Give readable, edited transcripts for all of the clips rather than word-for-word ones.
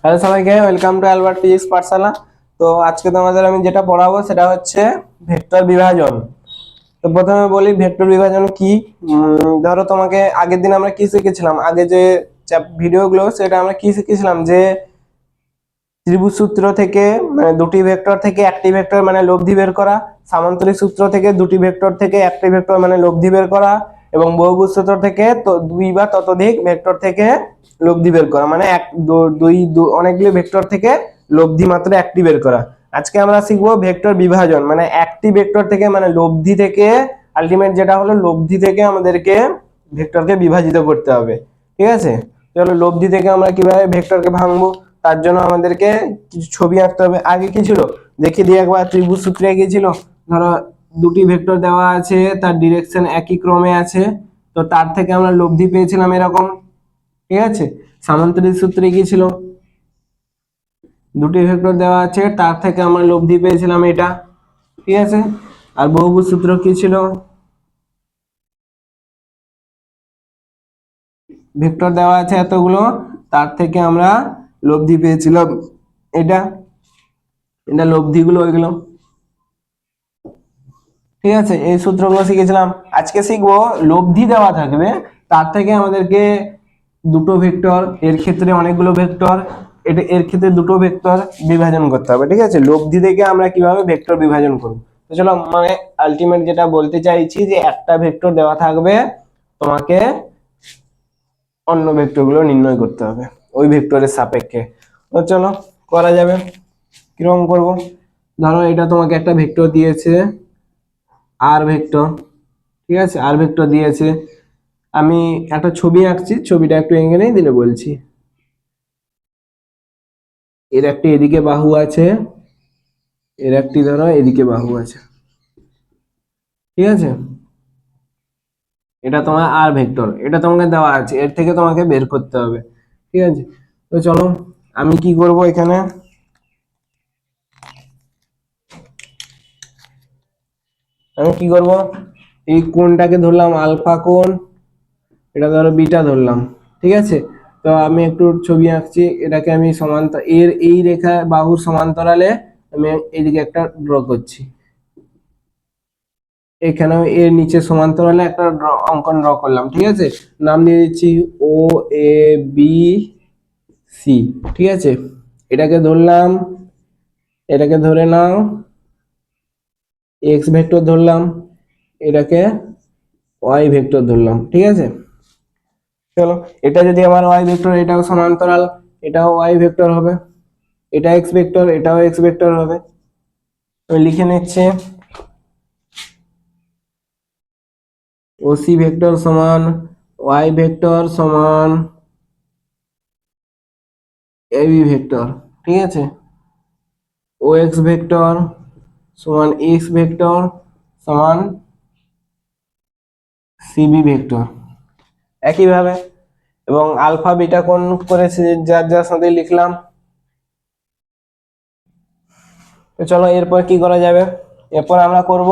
Hello সবাইকে, welcome to Albert physics পাঠশালা। তো আজকে তোমাদের আমি যেটা পড়াবো সেটা হচ্ছে ভেক্টর বিভাজন। তো প্রথমে বলি ভেক্টর বিভাজন কি। ধরো তোমাকে আগের দিন আমরা কি শিখেছিলাম, আগে যে ভিডিওগুলো সেটা আমরা কি শিখেছিলাম যে ত্রিভুজ সূত্র থেকে মানে দুটি ভেক্টর থেকে একটি ভেক্টর মানে লব্ধি বের করা, সামান্তরিক সূত্র থেকে দুটি ভেক্টর থেকে একটি ভেক্টর মানে লব্ধি বের করা, এবং বহুভুজ সূত্র থেকে তো দুই বা ততোধিক ভেক্টর থেকে লব্ধি বের করা, মানে অনেকগুলি ভেক্টর থেকে লব্ধি মাত্র একটি বের করা। আজকে আমরা শিখবো ভেক্টর বিভাজন, মানে একটি ভেক্টর থেকে মানে লব্ধি থেকে আলটিমেট যেটা হলো লব্ধি থেকে আমাদেরকে ভেক্টরকে বিভাজিত করতে হবে। ঠিক আছে, চলো লব্ধি থেকে আমরা কিভাবে ভেক্টরকে ভাঙবো তার জন্য আমাদেরকে কিছু ছবি আঁকতে হবে। আগে কি ছিল দেখে দিয়ে একবার, ত্রিভুজ সূত্রে কি ছিল, ধরো দুটি ভেক্টর দেওয়া আছে, তার ডিরেকশন একই ক্রমে আছে, তো তার থেকে আমরা লব্ধি পেয়েছিলাম এরকম। ঠিক আছে, সামান্তরিক সূত্রে কি ছিল, দুটি ভেক্টর দেওয়া আছে তার থেকে আমরা লব্ধি পেয়েছিলাম এটা। ঠিক আছে, আর বহুভুজ সূত্র কি ছিল, ভেক্টর দেওয়া আছে এতগুলো, তার থেকে আমরা লব্ধি পেয়েছিলাম এটা। এটা লব্ধিগুলো ওইগুলো। ঠিক আছে, এই সূত্রগুলো শিখেছিলাম। আজকে শিখবো লব্ধি দেওয়া থাকবে, তার থেকে আমাদেরকে দুটো ভেক্টর, এর ক্ষেত্রে অনেকগুলো ভেক্টর, এটা এর ক্ষেত্রে দুটো ভেক্টর বিভাজন করতে হবে। ঠিক আছে, লব্ধি থেকে আমরা কিভাবে ভেক্টর বিভাজন করব। তো চলো, মানে আলটিমেট যেটা বলতে চাইছি যে একটা ভেক্টর দেওয়া থাকবে, তোমাকে অন্য ভেক্টরগুলো নির্ণয় করতে হবে ওই ভেক্টরের সাপেক্ষে। তো চলো করা যাবে। কিরকম করব, ধরো এটা তোমাকে একটা ভেক্টর দিয়েছে আর ভেক্টর। ঠিক আছে, আর ভেক্টর দিয়েছে, আমি একটা ছবি আঁকছি, ছবিটা একটু এঁকে নেই দিলে বলছি। এর একটি এদিকে বাহু আছে, এর একটি ধরো এদিকে বাহু আছে। ঠিক আছে, এটা তোমার আর ভেক্টর, এটা তোমাকে দেওয়া আছে, এর থেকে তোমাকে বের করতে হবে। ঠিক আছে, তো চলো আমি কি করব, এখানে আমি কি করব, এই কোণটাকে ধরলাম আলফা কোণ, এটা ধরো বিটা ধরলাম। ঠিক আছে, তো আমি একটু ছবি আঁকছি, এটাকে আমি সমান্তর, এর এই রেখা বাহুর সমান্তরালে আমি এদিকে একটা ড্র করছি, এখানেও এর নিচে সমান্তরালে একটা অঙ্কন ড্র করলাম। ঠিক আছে, নাম দিয়ে দিচ্ছি ও এ বি সি। ঠিক আছে, এটাকে ধরলাম, এটাকে ধরে নাও এক্স ভেক্টর ধরলাম, এটাকে ওয়াই ভেক্টর ধরলাম। ঠিক আছে, চলো এটা যদি আমার ওয়াই ভেক্টর, এটাও সমান্তরাল, এটাও ওয়াই ভেক্টর হবে, এটা এক্স ভেক্টর, এটাও এক্স ভেক্টর হবে। আমি লিখে নিচ্ছি ওসি ভেক্টর সমান ওয়াই ভেক্টর সমান এবি ভেক্টর। ঠিক আছে, ও এক্স ভেক্টর সমান এক্স ভেক্টর সমান সিবি ভেক্টর একইভাবে। এবং আলফা বিটা কোণ করেছে যার যার সাথে লিখলাম। তো চলো এরপর কি করা যাবে, এরপর আমরা করব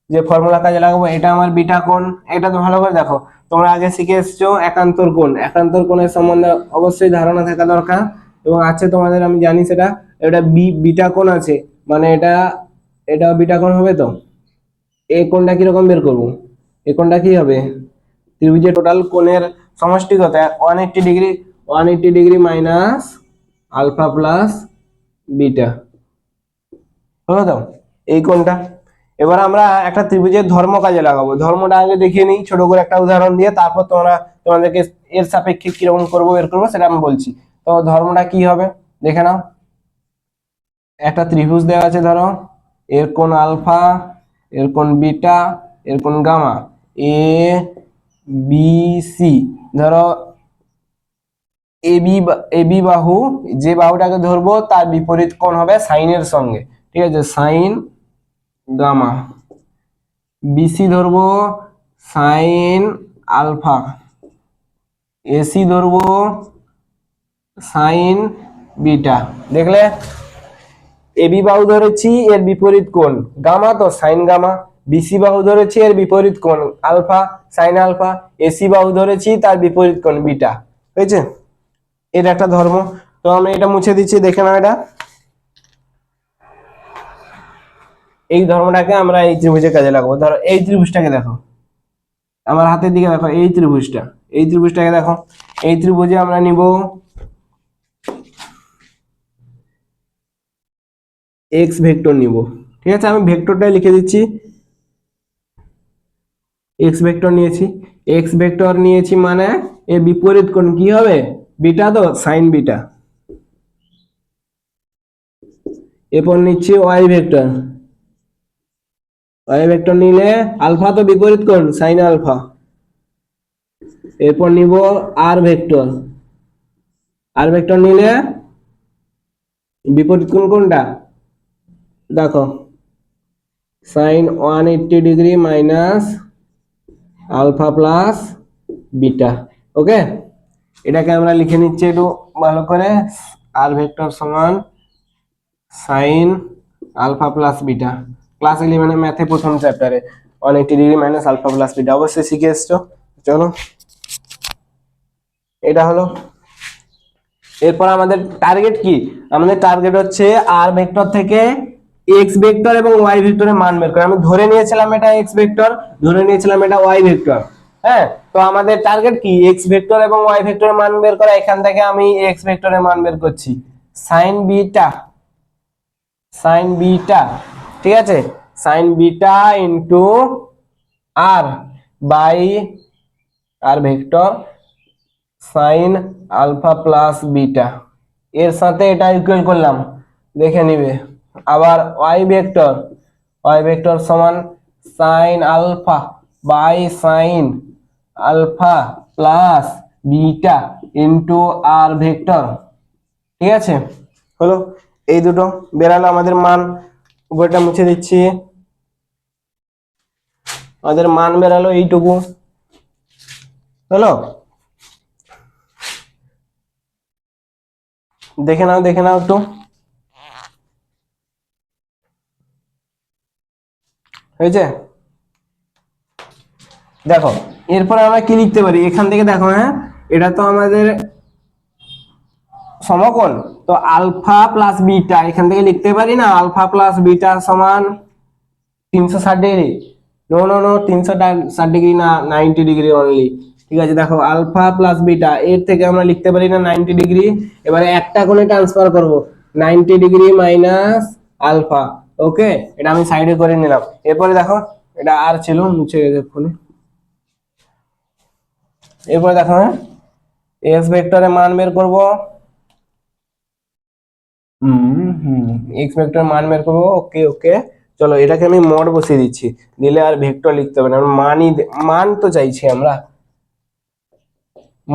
যে ফর্মুলা কাজে লাগাবো। এটা আমার বিটা কোণ, এটা তো ভালো করে দেখো, তোমরা আগে শিখে এসছো একান্তর কোণ, একান্তর কোণের সম্বন্ধে অবশ্যই ধারণা থাকা দরকার, এবং আছে তোমাদের, আমি জানি সেটা। এটা বিটা কোণ আছে, মানে এটা বিটা কোণ হবে। তো এই কোণটা কিরকম বের করবো, এই কোণটা কি হবে, ত্রিভুজের টোটাল কোণের সমষ্টি কত, 180 degree, 180 degree minus alpha plus beta হলো তো এই কোণটা। এবার আমরা একটা ত্রিভুজের ধর্ম কাজে লাগাবো, ধর্মটা আগে দেখিয়ে নিই ছোট করে একটা উদাহরণ দিয়ে, তারপর তোমাদেরকে এর সাপেক্ষে কিরকম করবো বের করবো সেটা আমি বলছি। তো ধর্মটা কি হবে দেখে নাও, একটা ত্রিভুজ দেওয়া আছে, ধরো এর কোণ আলফা, এর কোণ বিটা, এর কোণ গামা, এ বি সি। ধরো এবি বাহু, যে বাহুটাকে ধরবো তার বিপরীত কোণ হবে সাইনের সঙ্গে। ঠিক আছে, সাইন গামা। বিসি ধরবো সাইন আলফা, এসি ধরবো সাইন বিটা। দেখলে, এবি বাহু ধরেছি, এর বিপরীত কোণ গামা, তো সাইন গামা। বিসি বাহু ধরেছি, এর বিপরীত কোণ আলফা, সাইন আলফা। এসি বাহু ধরেছি, তার বিপরীত কোণ বিটা। হয়েছে, এর একটা ধর্ম। তো আমি এটা মুছে দিচ্ছি, দেখে নাও। এটা এই ধর্মটাকে আমরা এই ত্রিভুজের কাজে লাগাবো। ধরো এই ত্রিভুজটাকে দেখো, আমার হাতের দিকে দেখো, এই ত্রিভুজটা, এই ত্রিভুজটাকে দেখো। এই ত্রিভুজে আমরা নিব এক্স ভেক্টর নিব। ঠিক আছে, আমি ভেক্টরটাই লিখে দিচ্ছি। এক্স ভেক্টর নিয়েছি। এক্স ভেক্টর নিয়েছি মানে এর বিপরীত কোণ কি হবে? বিটা, তো সাইন বিটা। এরপর নিচ্ছি ওয়াই ভেক্টর। ওয়াই ভেক্টর নিলে আলফা তো বিপরীত কোণ, সাইন আলফা। এরপর নিব আর ভেক্টর। আর ভেক্টর নিলে বিপরীত কোণ কোনটা? দেখো, sine 180 degree minus alpha plus beta. Okay, এটাকে আমরা লিখে নিচ্ছি একটু ভালো করে। আর ভেক্টর সমান sine alpha plus beta. Class 11 ম্যাথে প্রথম চ্যাপ্টারে 180 degree minus alpha plus beta অবশ্যই শিখে এসছো। চলো, এটা হলো। এরপর আমাদের টার্গেট কি? আমাদের টার্গেট হচ্ছে আর ভেক্টর থেকে এক্স ভেক্টর এবং ওয়াই ভেক্টরের মান বের করা। আমি ধরে নিয়েছিলাম এটা এক্স ভেক্টর, ধরে নিয়েছিলাম এটা ওয়াই ভেক্টর। হ্যাঁ, তো আমাদের টার্গেট কি? এক্স ভেক্টর এবং ওয়াই ভেক্টরের মান বের করা। এখান থেকে আমি এক্স ভেক্টরের মান বের করছি, সাইন বিটা। সাইন বিটা, ঠিক আছে, sine beta into r by r vector sine alpha plus beta. এর সাথে এটা ইকুয়াল করলাম, দেখে নিবে। আবার ওয়াই ভেক্টর সমান sine alpha by sine alpha plus beta into r vector. ঠিক আছে, হলো। এই দুটো বেরালো আমাদের মান। উপরটা মুছে দিচ্ছি। আমাদের মান বেরালো এইটুকু, হলো। দেখে নাও, দেখে নাও একটু, হয়েছে? দেখো, এরপরে আমরা কি লিখতে পারি এখান থেকে? দেখো, হ্যাঁ, এটা তো আমাদের সমকোণ, তো আলফা প্লাস বিটা এখান থেকে লিখতে পারি না? আলফা প্লাস বিটা সমান 360 degree. No no no, 360 degree না, 90 ডিগ্রি অনলি। ঠিক আছে, দেখো, আলফা প্লাস বিটা এর থেকে আমরা লিখতে পারি না 90 ডিগ্রি। এবারে একটা কোণে ট্রান্সফার করব, 90 ডিগ্রি মাইনাস আলফা। ওকে, এটা আমি সাইডে করে নিলাম। এরপরে দেখো, এটা আর ছিল, মুছে গেছে ফোনে। এরপরে দেখো, হ্যাঁ, এক্স ভেক্টরের মান বের করব। এক্স ভেক্টর মান বের করবো। ওকে ওকে, চলো, এটাকে আমি মড বসিয়ে দিচ্ছি, দিলে আর ভেক্টর লিখতে হবে না, মান তো চাইছি আমরা।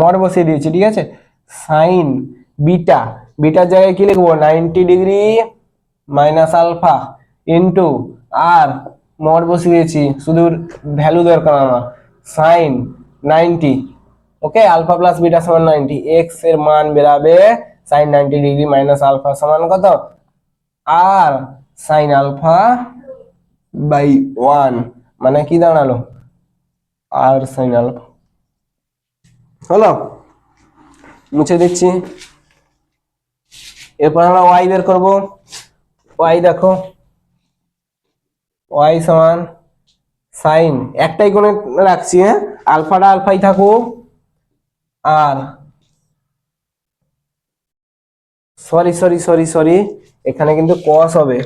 মড বসিয়ে দিয়েছি, ঠিক আছে। সাইন বিটা, বিটার জায়গায় কি লিখবো? 90 ডিগ্রি মাইনাস আলফা ইন্টু আর, মড বসিয়ে দিয়েছি, শুধু ভ্যালু দরকার আমার, সাইন 90। ওকে, আলফা প্লাস বিটা সমান 90। এক্স এর মান বেরাবে সাইন 90 ডিগ্রি মাইনাস আলফা সমান কত? আর সাইন আলফা বাই 1, মানে কি দাঁড়ালো? আর সাইন আলফা। হলো, মুছে দিচ্ছি। এরপর আমরা ওয়াই বের করব। ওয়াই দেখো, ওয়াই সমান সাইন, একটাই কোণে রাখছি, হ্যাঁ, আলফাটা আলফাই থাকুক। আর সরি সরি সরি সরি, এখানে কিন্তু কস হবে।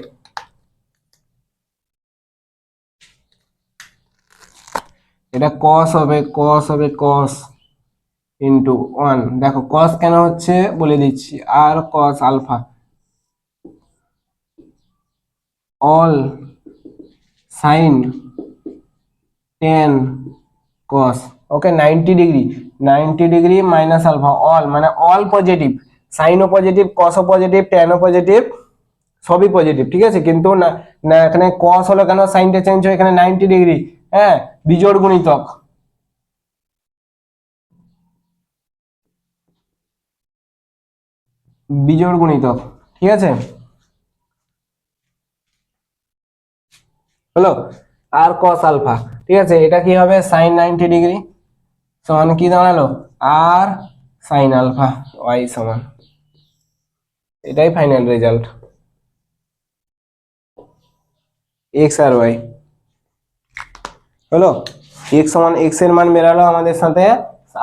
এটা কস হবে, কস হবে, কস ইন্টু 1। দেখো, কস কেন হচ্ছে বলে দিচ্ছি, আর cos alpha all sine tan cos. Okay, 90 degree, 90 degree minus alpha all, মানে অল পজিটিভ, সাইনও পজিটিভ, কসও পজিটিভ, টেনও পজিটিভ, সবই পজিটিভ। ঠিক আছে, কিন্তু না, না, এখানে কস হলো কেন? সাইনটা চেঞ্জ হয় এখানে 90 ডিগ্রি। হ্যাঁ, বিজোড় গুণিতক, বিজোড় গুণিতক। ঠিক আছে, হলো। আর কস আলফা, ঠিক আছে, এটা কি হবে? সাইন 90 ডিগ্রি সমান কি দাঁড়ালো? আর সাইন আলফা ওয়াই সমান এটাই ফাইনাল রেজাল্ট, এক্স আর ওয়াই হলো। এক্স সমান এক্স এর মান বেরালো আমাদের সাথে,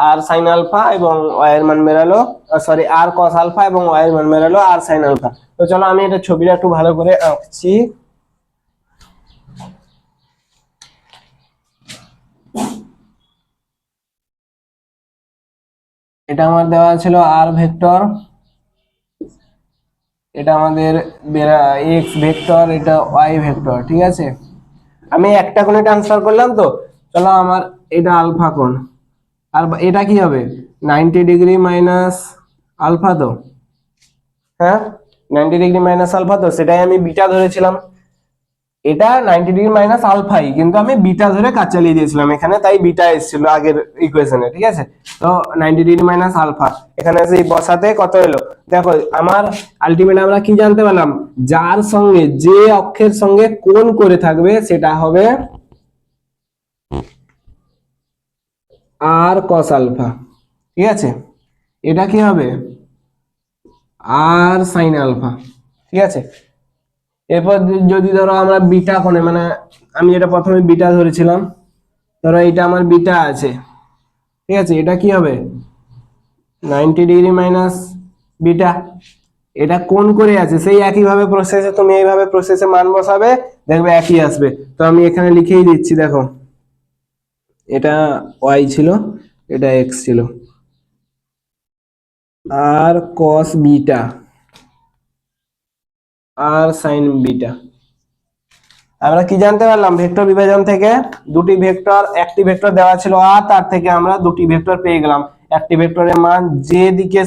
আর সাইন আলফা এবং ওয়াই এর মান বেরালো, সরি আর কস আলফা এবং ওয়াই এর মান বেরালো আর সাইন আলফা। তো চলো আমি এটা ছবিটা একটু ভালো করে আঁকছি। এটা আমার দেওয়া ছিল আর ভেক্টর, এটা আমাদের এক্স ভেক্টর, এটা ওয়াই ভেক্টর, ঠিক আছে। আমি একটা কোণে ট্রান্সফার করলাম, তো চলো আমার এটা আলফা কোণ, আর এটা কি হবে 90 ডিগ্রি মাইনাস আলফা, তো হ্যাঁ 90 ডিগ্রি মাইনাস আলফা, তো সেটাই আমি বিটা ধরেছিলাম। এটা 90 ডিগ্রি মাইনাস আলফাই, কিন্তু আমি বিটা ধরে কাজ চালিয়ে দিয়েছিলাম এখানে, তাই বিটা এসেছিল আগের ইকুয়েশনে, ঠিক আছে। তো 90 ডিগ্রি মাইনাস আলফা এখানে এসে বসাতে কত এলো দেখো, আমার আলটিমেট আমরা কি জানতে পারলাম, যার সঙ্গে যে অক্ষের সঙ্গে কোণ করে থাকবে সেটা হবে আর কস আলফা, ঠিক আছে। এটা কি হবে আর সাইন আলফা, ঠিক আছে। এরপর যদি ধরো আমরা বিটা কোণে, মানে আমি যেটা প্রথমে বিটা ধরেছিলাম, ধরো এটা আমার বিটা আছে, ঠিক আছে, এটা কি হবে 90 ডিগ্রি মাইনাস বিটা, এটা কোণ করে আছে, সেই একইভাবে প্রসেসে তুমি এইভাবে প্রসেসে মান বসাবে, দেখবে একই আসবে। তো আমি এখানে লিখেই দিচ্ছি, দেখো এটা ওয়াই ছিল, এটা এক্স ছিল, আর কস বিটা আর সাইন বিটা। আমরা কি জানতে পারলাম ভেক্টর বিভাজন থেকে, দুটি ভেক্টর, একটি ভেক্টর দেওয়া ছিল আর তার থেকে আমরা দুটি ভেক্টর পেয়ে গেলাম। একটি ভেক্টরের মান যে দিকে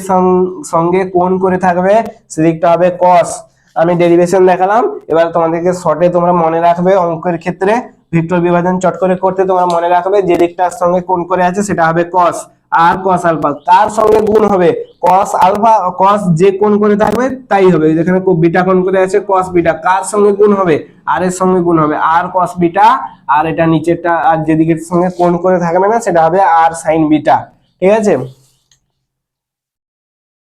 সঙ্গে কোণ করে থাকবে সেদিকটা হবে কস। আমি ডেরিভেশন দেখালাম, এবার তোমাদেরকে শর্টে তোমরা মনে রাখবে, অঙ্কের ক্ষেত্রে ভেক্টর বিভাজন চট করে করতে তোমরা মনে রাখবে যে দিকটার সঙ্গে কোণ করে আছে সেটা হবে কস, আর কস আলফা তার সঙ্গে গুণ হবে কস আলফা, কস যে কোণ করে থাকবে তাই হবে, যেখানে বিটা কোণ করে আছে কস বিটা, কার সঙ্গে গুণ হবে আর এর সঙ্গে গুণ হবে আর কস বিটা, আর এটা নিচেরটা আর যেদিকের সঙ্গে কোণ করে থাকবে না সেটা হবে আর সাইন বিটা, ঠিক আছে।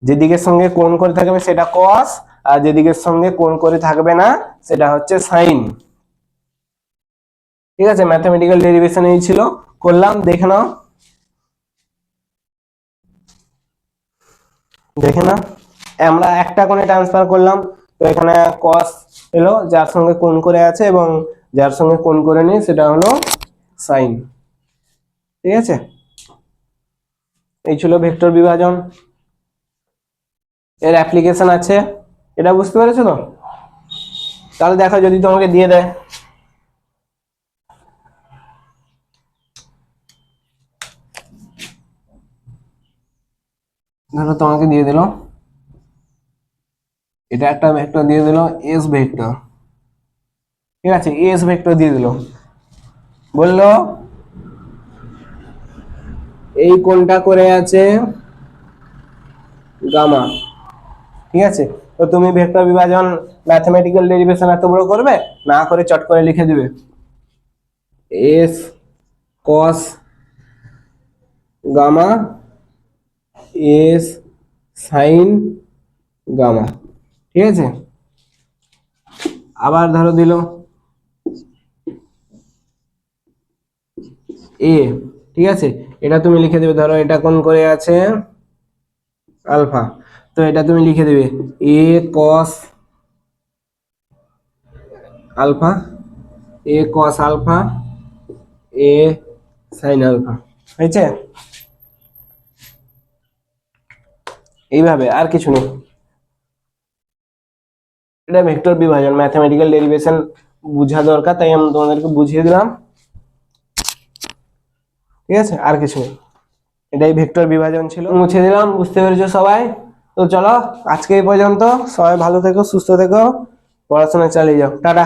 যেদিকের সঙ্গে কোণ করে থাকবে সেটা কস, আর যেদিকের সঙ্গে কোণ করে থাকবে না সেটা হচ্ছে সাইন, ঠিক আছে। ম্যাথমেটিক্যাল ডেরিভেশন এই ছিল, করলাম, দেখে নাও, দেখে না আমরা একটা কোণে ট্রান্সফার করলাম, তো এখানে কস এলো যার সঙ্গে কোণ করে আছে, এবং যার সঙ্গে কোণ করে নেই সেটা হলো সাইন, ঠিক আছে। এই ছিল ভেক্টর বিভাজন, এর অ্যাপ্লিকেশন আছে, এটা বুঝতে পেরেছো তো। তাহলে দেখো যদি তোমাকে দিয়ে দেয়, ধরো তোমাকে দিয়ে দিল এটা একটা ভেক্টর দিয়ে দিল এস ভেক্টর, ঠিক আছে, এস ভেক্টর দিয়ে দিল, বললো এই কোণটা করে আছে গামা, ঠিক আছে। তো তুমি ভেক্টর বিভাজন ম্যাথমেটিক্যাল ডেরিভেশন এত বড় করবে না, করে চট করে লিখে দিবে s cos gamma s sine gamma, ঠিক আছে। আবার ধরো দিল এ, ঠিক আছে, এটা তুমি লিখে দেবে, ধরো এটা কোণ করে আছে আলফা, তো এটা তুমি লিখে দেবে এ কস আলফা, এ কস আলফা, এ সাইন আলফা, হয়েছে। এইভাবে, আর কিছু নেই, এটা ভেক্টর বিভাজন, ম্যাথমেটিক্যাল ডেরিভেশন বুঝা দরকার, তাই আমি তোমাদেরকে বুঝিয়ে দিলাম, ঠিক আছে, আর কিছু নেই, এটাই ভেক্টর বিভাজন ছিল, মুছে দিলাম, বুঝতে পেরেছো সবাই। তো চলো আজকে এই পর্যন্ত, সবাই ভালো থেকো, সুস্থ থেকো, পড়াশোনা চালিয়ে যাও, টাটা।